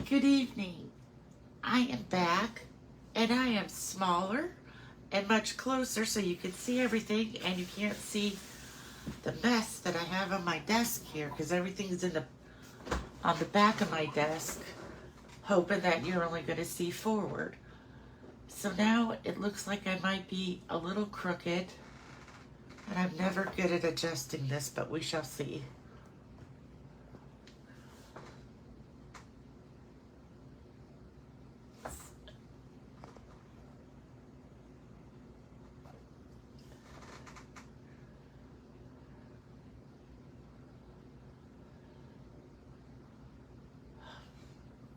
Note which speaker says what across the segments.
Speaker 1: Good evening. I am back and I am smaller and much closer so you can see everything and you can't see the mess that I have on my desk here because everything's on the back of my desk, hoping that you're only going to see forward. So now it looks like I might be a little crooked, and I'm never good at adjusting this, but we shall see.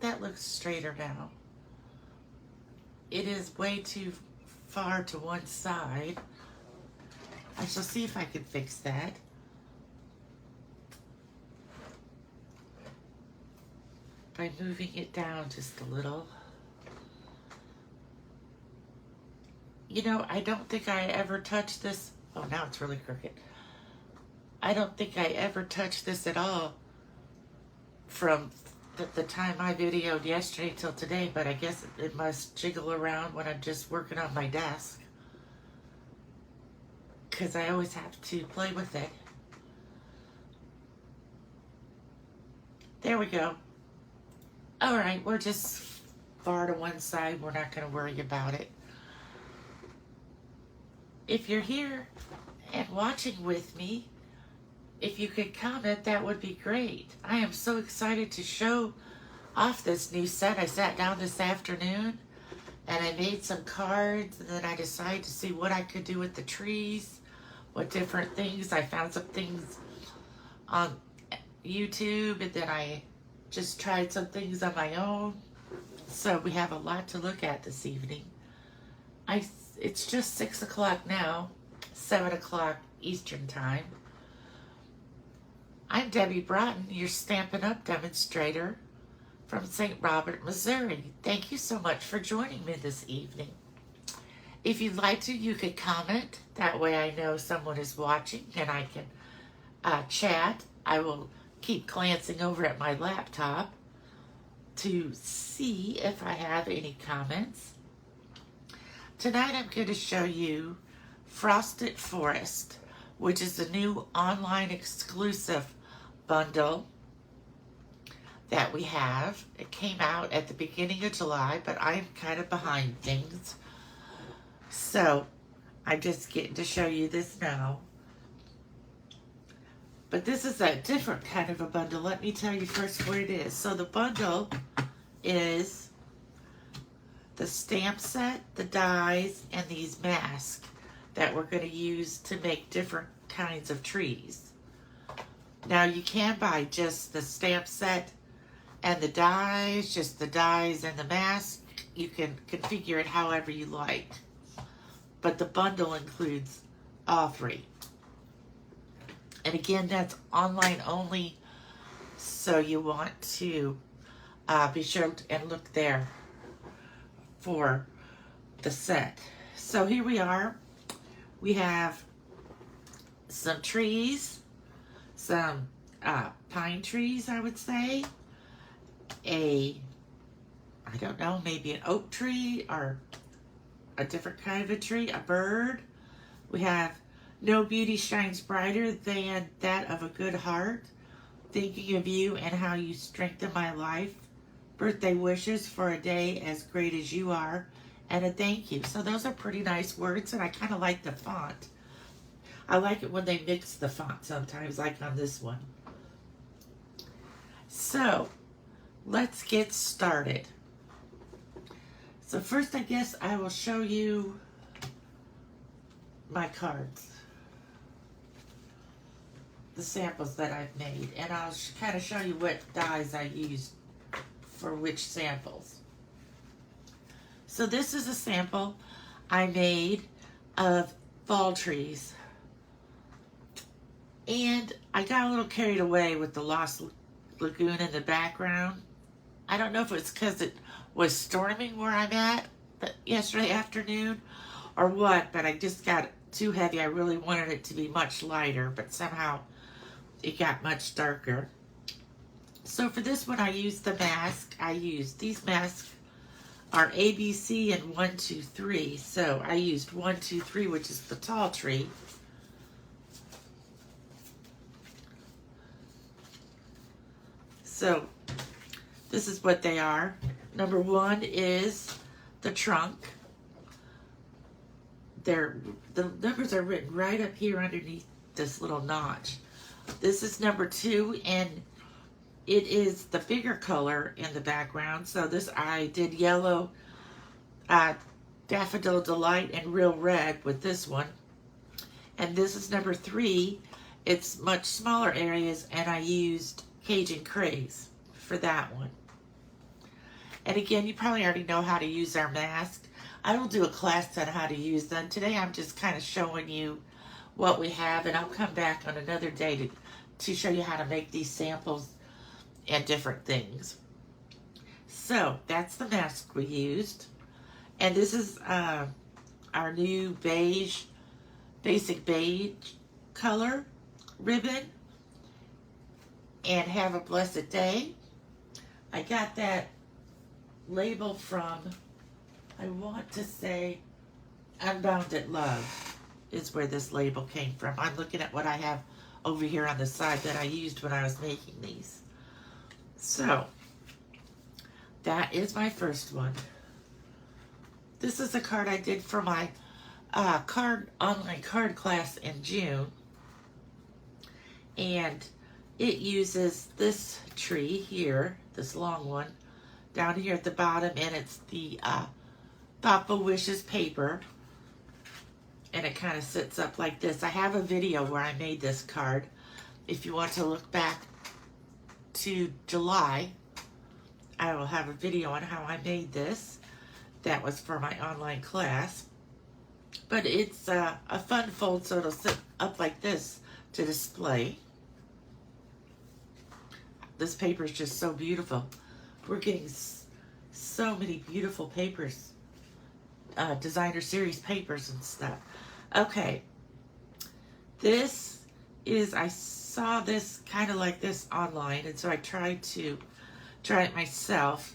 Speaker 1: That looks straighter now. It is way too far to one side. I shall see if I can fix that. By moving it down just a little. You know, I don't think I ever touched this. Oh, now it's really crooked. I don't think I ever touched this at all from the time I videoed yesterday till today, but I guess it must jiggle around when I'm just working on my desk, because I always have to play with it. There we go. All right, we're just far to one side. We're not going to worry about it. If you're here and watching with me, if you could comment, that would be great. I am so excited to show off this new set. I sat down this afternoon and I made some cards, and then I decided to see what I could do with the trees, what different things. I found some things on YouTube, and then I just tried some things on my own. So we have a lot to look at this evening. It's just 6 o'clock now, 7 o'clock Eastern time. I'm Debbie Broughton, your Stampin' Up! Demonstrator from St. Robert, Missouri. Thank you so much for joining me this evening. If you'd like to, you could comment. That way I know someone is watching and I can chat. I will keep glancing over at my laptop to see if I have any comments. Tonight I'm going to show you Frosted Forest, which is a new online exclusive bundle that we have. It came out at the beginning of July, but I'm kind of behind things. So I'm just getting to show you this now. But this is a different kind of a bundle. Let me tell you first what it is. So the bundle is the stamp set, the dies, and these masks that we're going to use to make different kinds of trees. Now you can buy just the stamp set and the dies, just the dies and the mask. You can configure it however you like. But the bundle includes all three. And again, that's online only, so you want to be sure and look there for the set. So here we are. We have some trees, some pine trees, I would say, I don't know, maybe an oak tree or a different kind of a tree, a bird. We have No Beauty Shines Brighter Than That of a Good Heart, Thinking of You and How You Strengthen My Life, Birthday Wishes for a Day as Great as You Are, and a thank you. So those are pretty nice words, and I kind of like the font. I like it when they mix the font sometimes, like on this one. So let's get started. So first, I guess I will show you my cards, the samples that I've made, and I'll kind of show you what dies I used for which samples. So this is a sample I made of fall trees. And I got a little carried away with the Lost Lagoon in the background. I don't know if it's because it was storming where I'm at yesterday afternoon or what, but I just got too heavy. I really wanted it to be much lighter, but somehow it got much darker. So for this one, I used the mask. These masks are A, B, C, and 1, 2, 3. So I used 1, 2, 3, which is the tall tree. So this is what they are. Number 1 is the trunk. The numbers are written right up here underneath this little notch. This is number 2, and it is the bigger color in the background. So this, I did yellow, Daffodil Delight, and Real Red with this one. And this is number 3. It's much smaller areas, and I used Cajun Craze for that one. And again, you probably already know how to use our mask. I will do a class on how to use them. Today I'm just kind of showing you what we have, and I'll come back on another day to show you how to make these samples and different things. So that's the mask we used. And this is our new beige, basic beige color ribbon. And Have a Blessed Day. I got that label from, I want to say, Unbounded Love is where this label came from. I'm looking at what I have over here on the side that I used when I was making these. So, that is my first one. This is a card I did for my online card class in June. And it uses this tree here, this long one, down here at the bottom, and it's the Thoughtful Wishes paper. And it kind of sits up like this. I have a video where I made this card. If you want to look back to July, I will have a video on how I made this. That was for my online class. But it's a fun fold, so it'll sit up like this to display. This paper is just so beautiful. We're getting so many beautiful papers, designer series papers and stuff. Okay, this is, I saw this kind of like this online, and so I tried to try it myself.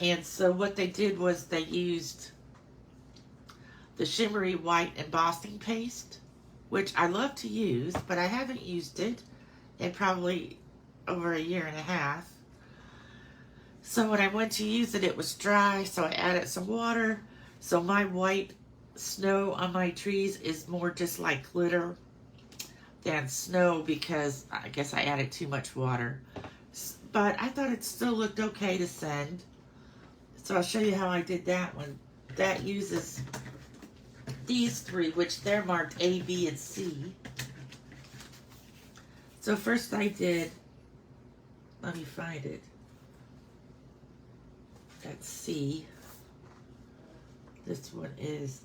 Speaker 1: And so what they did was they used the shimmery white embossing paste, which I love to use, but I haven't used it in probably over a year and a half. So when I went to use it, it was dry, so I added some water. So my white snow on my trees is more just like glitter than snow, because I guess I added too much water. But I thought it still looked okay to send. So I'll show you how I did that one. That uses these 3, which they're marked A, B, and C. So first I did, let me find it. That's C. This one is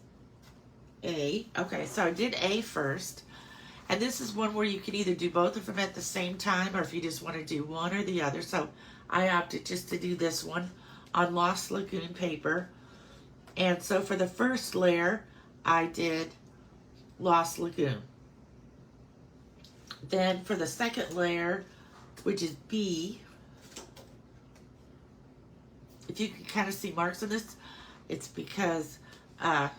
Speaker 1: A. Okay, so I did A first. And this is one where you can either do both of them at the same time, or if you just want to do one or the other. So I opted just to do this one on Lost Lagoon paper. And so for the first layer, I did Lost Lagoon. Then for the second layer, which is B, if you can kind of see marks on this, it's because I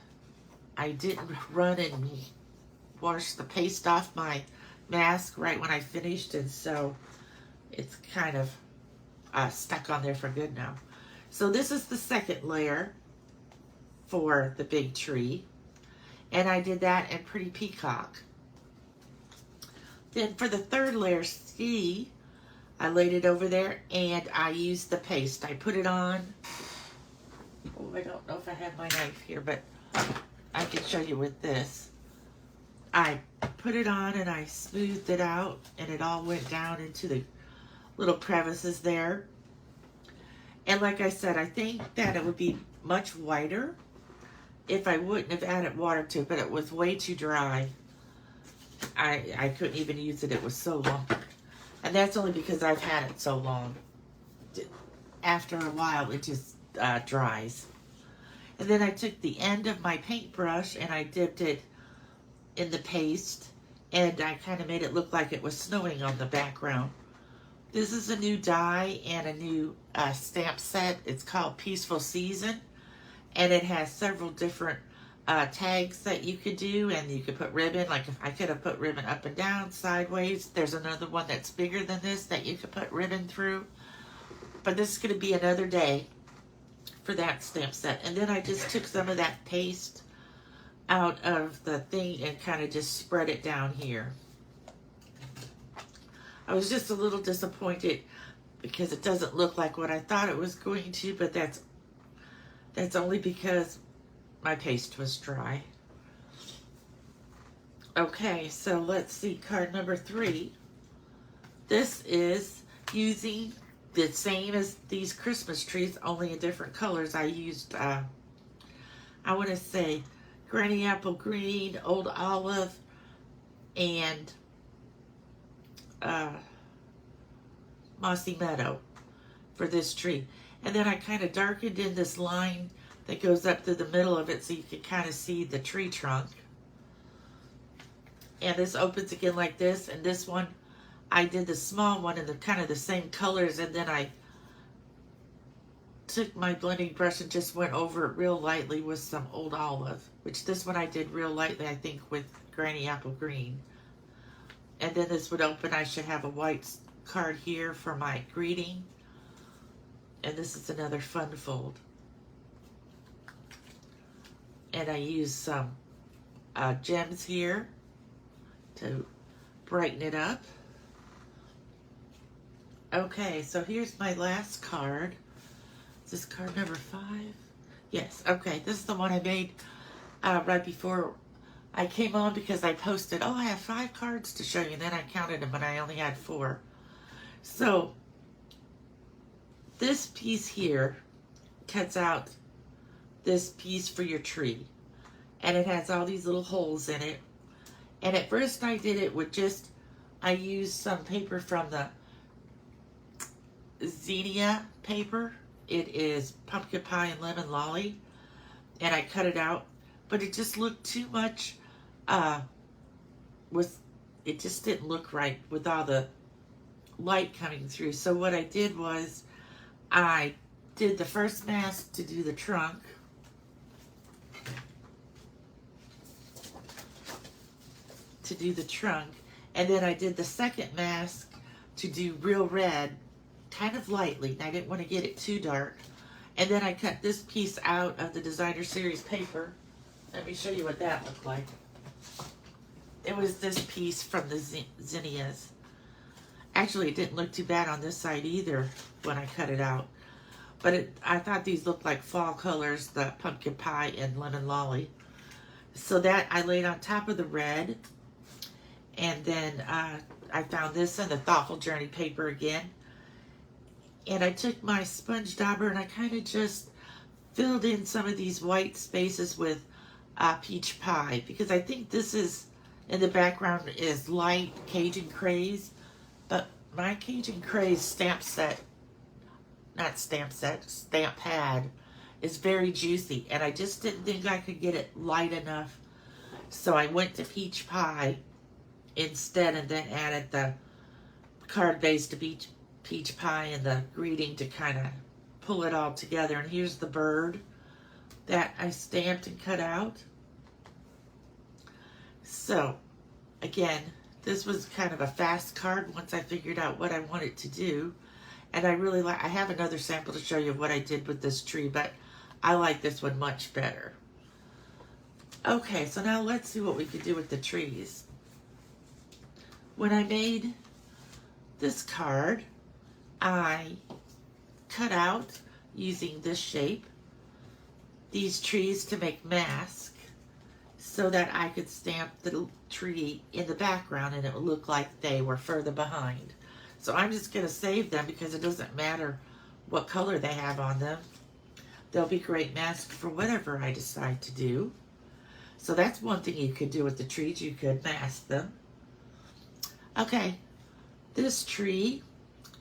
Speaker 1: didn't run and wash the paste off my mask right when I finished, and so it's kind of stuck on there for good now. So this is the second layer for the big tree, and I did that in Pretty Peacock. Then for the third layer, C, I laid it over there, and I used the paste. I put it on. Oh, I don't know if I have my knife here, but I can show you with this. I put it on and I smoothed it out, and it all went down into the little crevices there. And like I said, I think that it would be much whiter if I wouldn't have added water to it, but it was way too dry. I couldn't even use it. It was so lumpy. And that's only because I've had it so long. After a while, it just dries. And then I took the end of my paintbrush and I dipped it in the paste, and I kind of made it look like it was snowing on the background. This is a new die and a new stamp set. It's called Peaceful Season, and it has several different tags that you could do, and you could put ribbon. Like if I could have put ribbon up and down, sideways. There's another one that's bigger than this that you could put ribbon through. But this is going to be another day for that stamp set. And then I just took some of that paste out of the thing and kind of just spread it down here. I was just a little disappointed because it doesn't look like what I thought it was going to, but that's only because my paste was dry. Okay, so let's see, card number 3. This is using the same as these Christmas trees, only in different colors. I used, I want to say, Granny Apple Green, Old Olive, and Mossy Meadow for this tree. And then I kind of darkened in this line that goes up through the middle of it so you can kind of see the tree trunk. And this opens again like this, and this one I did the small one in the kind of the same colors, and then I took my blending brush and just went over it real lightly with some Old Olive, which this one I did real lightly, I think, with Granny Apple Green. And then this would open. I should have a white card here for my greeting. And this is another fun fold. And I use some gems here to brighten it up. Okay, so here's my last card. Is this card number 5? Yes, okay, this is the one I made right before I came on because I posted, oh, I have 5 cards to show you, and then I counted them, and I only had 4. So, this piece here cuts out this piece for your tree, and it has all these little holes in it. And at first I did it with just, I used some paper from the Zinnia paper. It is Pumpkin Pie and Lemon Lolly, and I cut it out, but it just looked too much, it just didn't look right with all the light coming through. So what I did was, I did the first mask to do the trunk, and then I did the second mask to do real red, kind of lightly, and I didn't want to get it too dark. And then I cut this piece out of the Designer Series paper. Let me show you what that looked like. It was this piece from the Zinnias. Actually, it didn't look too bad on this side either when I cut it out. But I thought these looked like fall colors, the Pumpkin Pie and Lemon Lolly. So that I laid on top of the red. And then I found this in the Thoughtful Journey paper again. And I took my sponge dauber and I kind of just filled in some of these white spaces with peach pie. Because I think this is, in the background, is light Cajun Craze. But my Cajun Craze stamp pad is very juicy. And I just didn't think I could get it light enough. So I went to peach pie instead, and then added the card base to peach pie and the greeting to kind of pull it all together. And here's the bird that I stamped and cut out. So again, this was kind of a fast card once I figured out what I wanted to do. And I really I have another sample to show you of what I did with this tree, but I like this one much better. Okay, so now let's see what we could do with the trees. When I made this card, I cut out, using this shape, these trees to make masks so that I could stamp the tree in the background and it would look like they were further behind. So I'm just going to save them because it doesn't matter what color they have on them. They'll be great masks for whatever I decide to do. So that's one thing you could do with the trees. You could mask them. Okay, this tree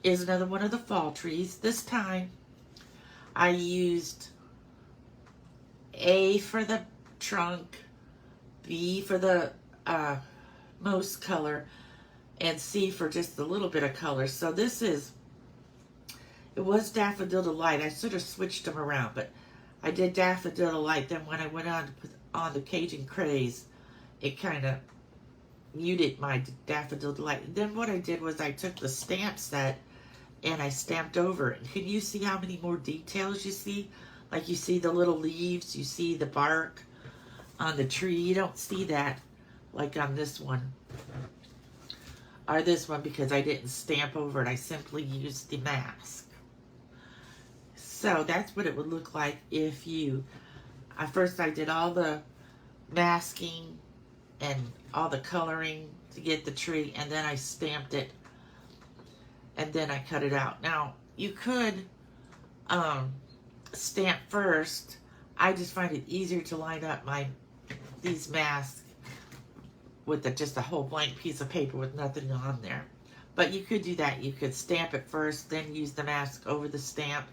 Speaker 1: is another one of the fall trees. This time I used A for the trunk, B for the most color, and see for just a little bit of color. So this is, it was Daffodil Delight. I sort of switched them around, but I did Daffodil Delight. Then when I went on to put on the Cajun Craze, it kind of muted my Daffodil Delight. Then what I did was I took the stamp set and I stamped over it. Can you see how many more details you see? Like you see the little leaves, you see the bark on the tree. You don't see that like on this one. Or this one, because I didn't stamp over it. I simply used the mask. So that's what it would look like if you, first I did all the masking and all the coloring to get the tree, and then I stamped it, and then I cut it out. Now, you could stamp first. I just find it easier to line up these masks with just a whole blank piece of paper with nothing on there. But you could do that. You could stamp it first, then use the mask over the stamp.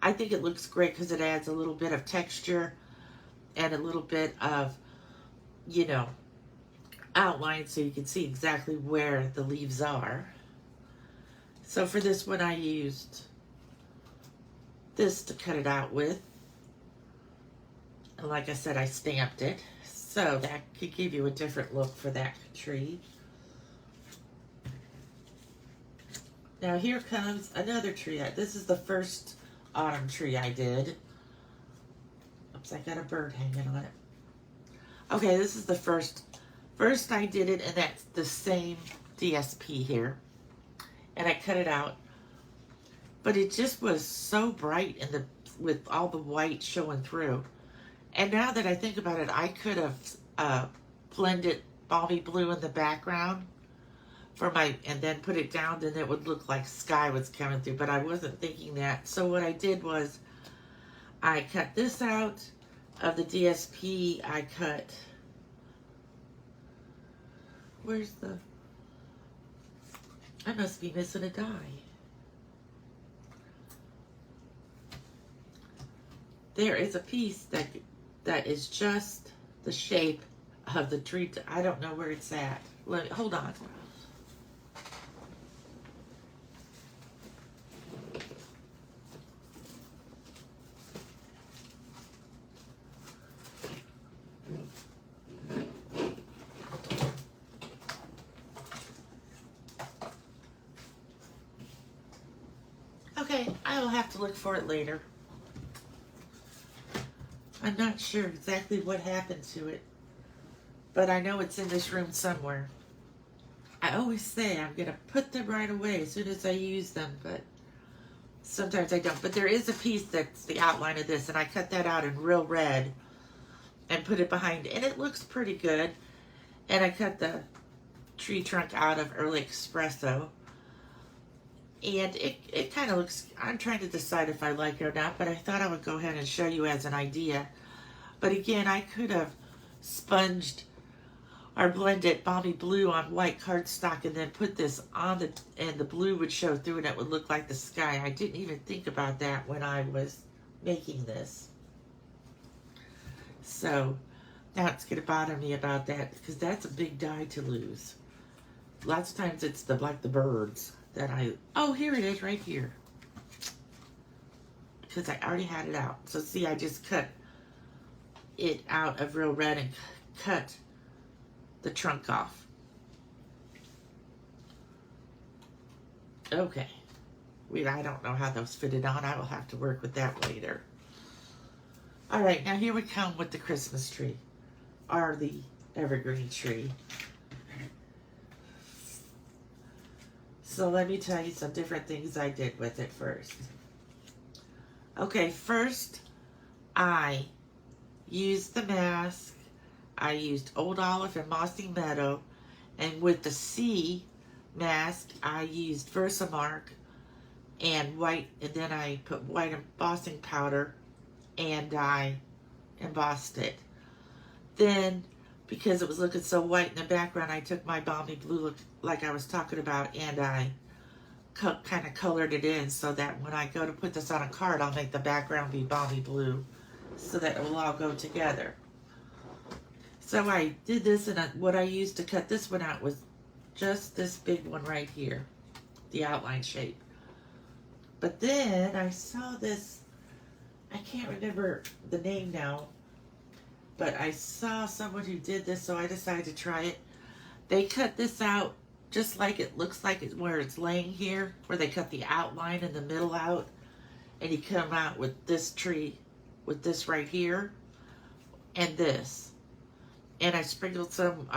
Speaker 1: I think it looks great because it adds a little bit of texture and a little bit of, you know, outline so you can see exactly where the leaves are. So for this one I used this to cut it out with. And like I said, I stamped it. So that could give you a different look for that tree. Now here comes another tree. This is the first autumn tree I did. Oops, I got a bird hanging on it. Okay, this is the first I did it, and that's the same DSP here. And I cut it out. But it just was so bright with all the white showing through. And now that I think about it, I could have blended Balmy Blue in the background and then put it down, then it would look like sky was coming through, but I wasn't thinking that. So what I did was I cut this out of the DSP. I cut, I must be missing a die. There is a piece that is just the shape of the tree. I don't know where it's at. Hold on. Okay, I'll have to look for it later. I'm not sure exactly what happened to it, but I know it's in this room somewhere. I always say I'm going to put them right away as soon as I use them, but sometimes I don't. But there is a piece that's the outline of this, and I cut that out in real red and put it behind, and it looks pretty good. And I cut the tree trunk out of Early Espresso. And it kind of looks, I'm trying to decide if I like it or not, but I thought I would go ahead and show you as an idea. But again, I could have sponged or blended Balmy Blue on white cardstock and then put this on and the blue would show through and it would look like the sky. I didn't even think about that when I was making this. So now it's going to bother me about that because that's a big die to lose. Lots of times it's like the birds. Oh, here it is right here. Because I already had it out. So see, I just cut it out of real red and cut the trunk off. Okay. I don't know how those fitted on. I will have to work with that later. All right, now here we come with the Christmas tree. Or the evergreen tree. So let me tell you some different things I did with it first. Okay, first I used the mask. I used Old Olive and Mossy Meadow. And with the C mask, I used Versamark and white. And then I put white embossing powder and I embossed it. Then, because it was looking so white in the background, I took my Balmy Blue look like I was talking about and I kind of colored it in so that when I go to put this on a card, I'll make the background be Balmy Blue so that it will all go together. So I did this, and what I used to cut this one out was just this big one right here, the outline shape. But then I saw this, I can't remember the name now, but I saw someone who did this, so I decided to try it. They cut this out just like it looks like it where it's laying here, where they cut the outline in the middle out, and you come out with this tree, with this right here, and this. And I sprinkled some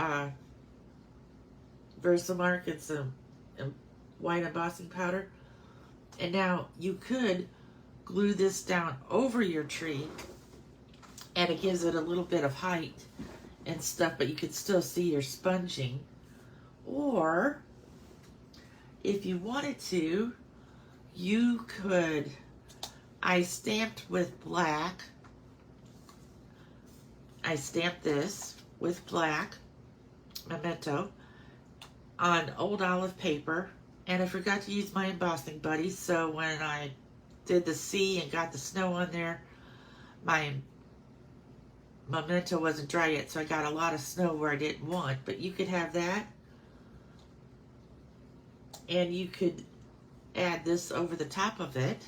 Speaker 1: Versamark and some white embossing powder. And now you could glue this down over your tree, and it gives it a little bit of height and stuff, but you can still see your sponging. Or if you wanted to, you could, I stamped with black. I stamped this with black memento on old olive paper, and I forgot to use my embossing buddy, so when I did the sea and got the snow on there, my memento wasn't dry yet, so I got a lot of snow where I didn't want. But you could have that, and you could add this over the top of it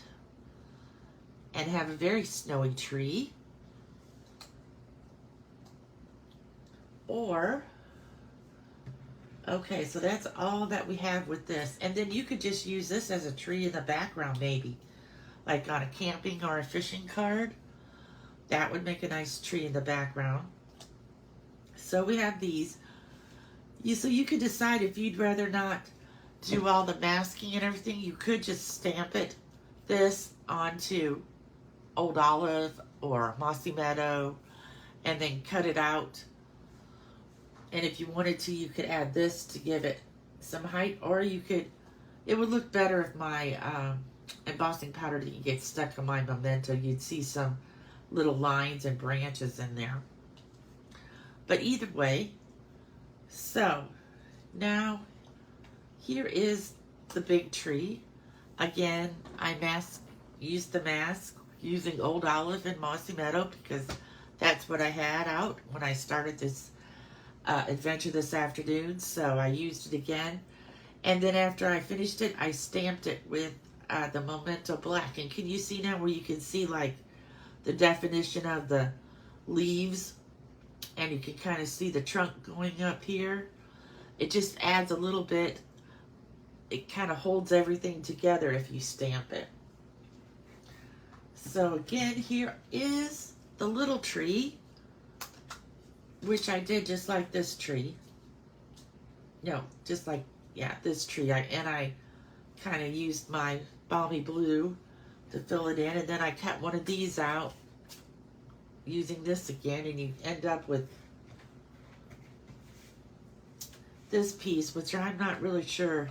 Speaker 1: and have a very snowy tree. Or, okay, so that's all that we have with this. And then you could just use this as a tree in the background, maybe, like on a camping or a fishing card. That would make a nice tree in the background. So we have these. So you could decide if you'd rather not do all the masking and everything. You could just stamp this onto old olive or mossy meadow and then cut it out. And if you wanted to, you could add this to give it some height, or you could, it would look better if my embossing powder didn't get stuck on my memento. You'd see some little lines and branches in there. But either way, so now here is the big tree. Again, I used the mask using old olive and mossy meadow because that's what I had out when I started this adventure this afternoon, so I used it again. And then after I finished it, I stamped it with the Memento Black. And can you see now where you can see like the definition of the leaves, and you can kind of see the trunk going up here? It just adds a little bit, it kind of holds everything together if you stamp it. So again, here is the little tree, which I did just like this tree. No, just like, yeah, this tree. I kind of used my balmy blue to fill it in, and then I cut one of these out using this again, and you end up with this piece, which I'm not really sure.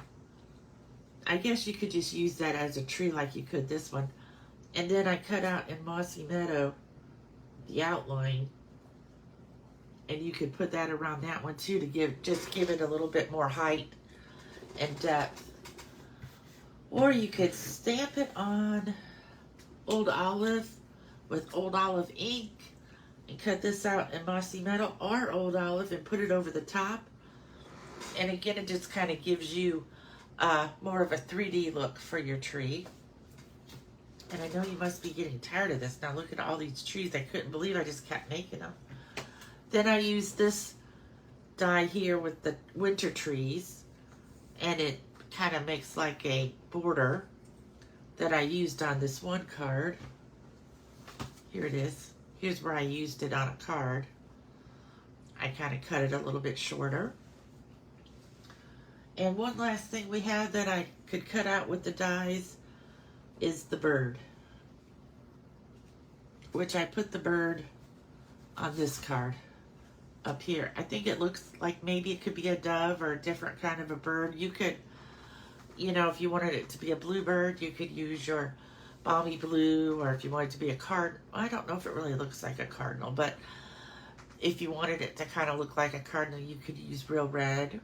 Speaker 1: I guess you could just use that as a tree like you could this one. And then I cut out in Mossy Meadow the outline, and you could put that around that one too to give it a little bit more height and depth. Or you could stamp it on old olive with old olive ink and cut this out in Mossy Meadow or old olive and put it over the top. And again, it just kind of gives you more of a 3D look for your tree. And I know you must be getting tired of this. Now look at all these trees. I couldn't believe I just kept making them. Then I used this die here with the winter trees, and it kind of makes like a border that I used on this one card. Here it is. Here's where I used it on a card. I kind of cut it a little bit shorter. And one last thing we have that I could cut out with the dies is the bird, which I put the bird on this card up here. I think it looks like maybe it could be a dove or a different kind of a bird. You could, you know, if you wanted it to be a bluebird, you could use your balmy blue, or if you wanted it to be a cardinal. I don't know if it really looks like a cardinal, but if you wanted it to kind of look like a cardinal, you could use real red.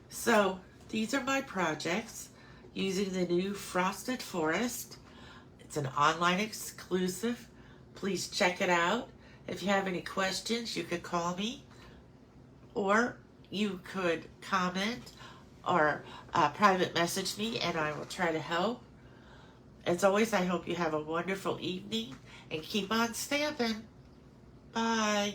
Speaker 1: So these are my projects using the new Frosted Forest. It's an online exclusive. Please check it out. If you have any questions, you could call me, or you could comment or private message me, and I will try to help. As always, I hope you have a wonderful evening and keep on stamping. Bye.